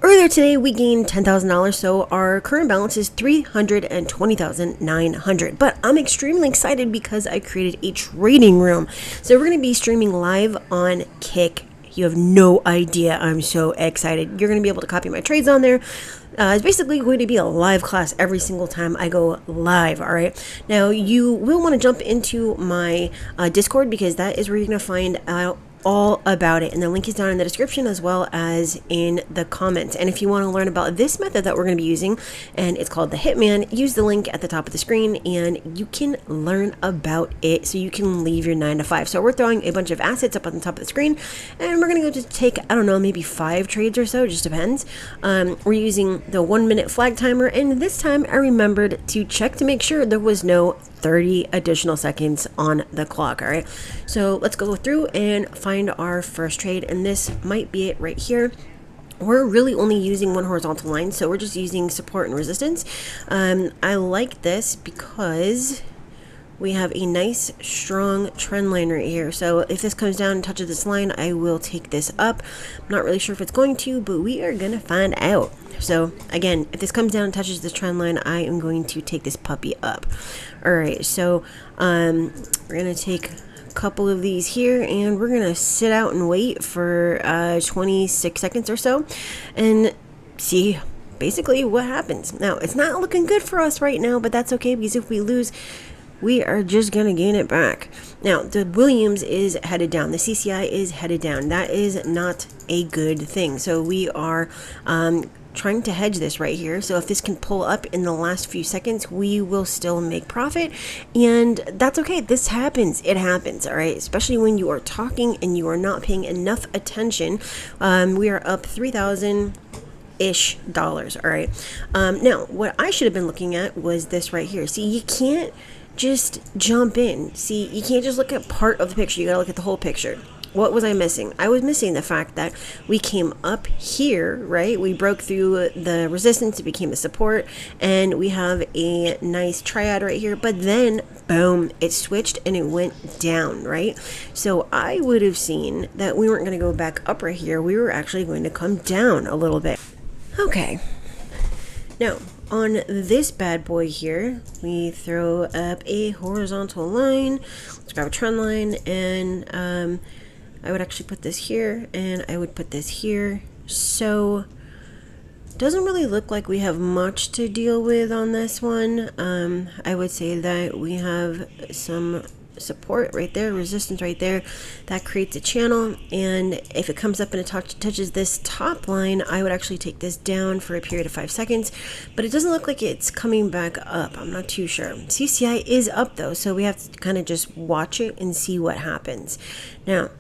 Earlier today, we gained $10,000, so our current balance is $320,900. But I'm extremely excited because I created a trading room. So we're going to be streaming live on Kick. You have no idea. I'm so excited. You're going to be able to copy my trades on there. It's basically going to be a live class every single time I go live. All right. Now, you will want to jump into my Discord because that is where you're going to find out all about it, and the link is down in the description as well as in the comments. And if you want to learn about this method that we're going to be using, and it's called the Hitman, use the link at the top of the screen and you can learn about it so you can leave your 9 to 5. So we're throwing a bunch of assets up on the top of the screen, and we're going to go to take, I don't know, maybe 5 trades or so, just depends. We're using the 1 minute flag timer, and this time I remembered to check to make sure there was no 30 additional seconds on the clock. All right, so let's go through and find our first trade, and this might be it right here. We're really only using one horizontal line, so we're just using support and resistance. I like this because we have a nice strong trend line right here. So if this comes down and touches this line, I will take this up. I'm not really sure if it's going to, but we are gonna find out. So again, if this comes down and touches this trend line, I am going to take this puppy up. All right, so we're gonna take a couple of these here, and we're gonna sit out and wait for 26 seconds or so and see basically what happens. Now, it's not looking good for us right now, but that's okay, because if we lose, we are just going to gain it back. Now, the Williams is headed down. The CCI is headed down. That is not a good thing. So we are trying to hedge this right here. So if this can pull up in the last few seconds, we will still make profit. And that's okay. This happens. It happens. All right. Especially when you are talking and you are not paying enough attention. We are up 3,000 ish dollars. All right. Now, what I should have been looking at was this right here. See, you can't just jump in. See, you can't just look at part of the picture. You gotta look at the whole picture. What was I missing? I was missing the fact that we came up here, right? We broke through the resistance, it became a support, and we have a nice triad right here, but then boom, it switched and it went down, right? So I would have seen that we weren't going to go back up right here. We were actually going to come down a little bit. Okay. Now, on this bad boy here, we throw up a horizontal line. Let's grab a trend line, and I would actually put this here, and I would put this here. So it doesn't really look like we have much to deal with on this one. I would say that we have some support right there, resistance right there, that creates a channel, and if it comes up and it touches this top line, I would actually take this down for a period of 5 seconds, but it doesn't look like it's coming back up. I'm not too sure. CCI is up though, so we have to kind of just watch it and see what happens. Now,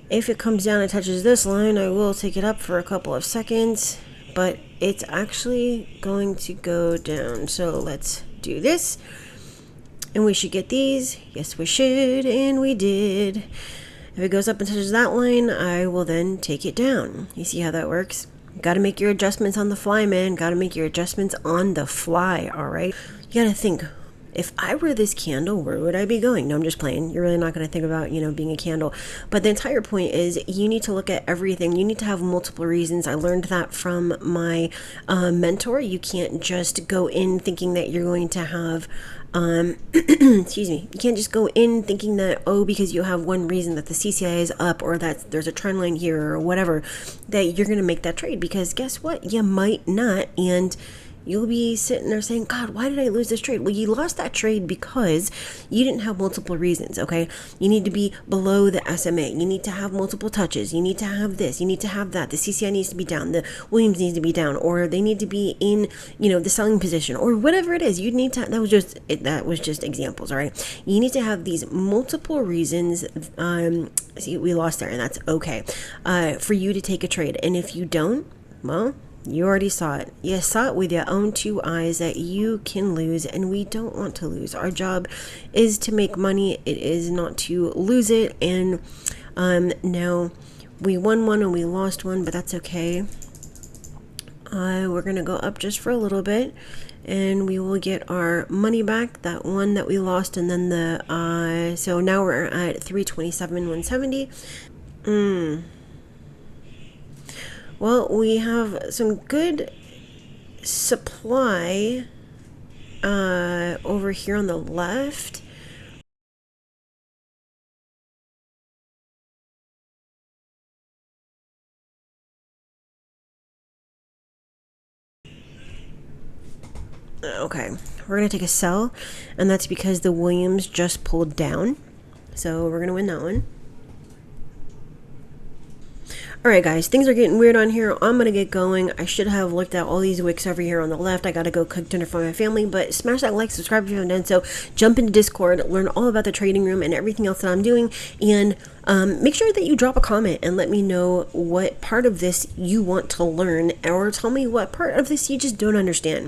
if it comes down and touches this line, I will take it up for a couple of seconds, but it's actually going to go down. So let's do this. And we should get these. Yes, we should, and we did. If it goes up and touches that line, I will then take it down. You see how that works? Got to make your adjustments on the fly, man. Got to make your adjustments on the fly, all right? You got to think, if I were this candle, where would I be going? No, I'm just playing. You're really not going to think about, being a candle. But the entire point is you need to look at everything. You need to have multiple reasons. I learned that from my mentor. You can't just go in thinking that you're going to have excuse me, you can't just go in thinking that, oh, because you have one reason that the CCI is up, or that there's a trend line here or whatever, that you're going to make that trade, because guess what? You might not, and you'll be sitting there saying, God, why did I lose this trade? Well, you lost that trade because you didn't have multiple reasons, okay? You need to be below the SMA. You need to have multiple touches. You need to have this. You need to have that. The CCI needs to be down. The Williams needs to be down, or they need to be in, the selling position, or whatever it is. You need to, that was just examples, all right? You need to have these multiple reasons. See, we lost there, and that's okay, for you to take a trade. And if you don't, well, you already saw it. You saw it with your own 2 eyes that you can lose, and we don't want to lose. Our job is to make money. It is not to lose it. And now we won one and we lost one, but that's okay. We're going to go up just for a little bit, and we will get our money back, that one that we lost, and then the so now we're at 327,170. Well, we have some good supply over here on the left. Okay, we're gonna take a sell, and that's because the Williams just pulled down, so we're gonna win that one. Alright guys, things are getting weird on here. I'm gonna get going. I should have looked at all these wicks over here on the left. I gotta go cook dinner for my family, but smash that like, subscribe if you haven't done so, jump into Discord, learn all about the trading room and everything else that I'm doing, and make sure that you drop a comment and let me know what part of this you want to learn, or tell me what part of this you just don't understand.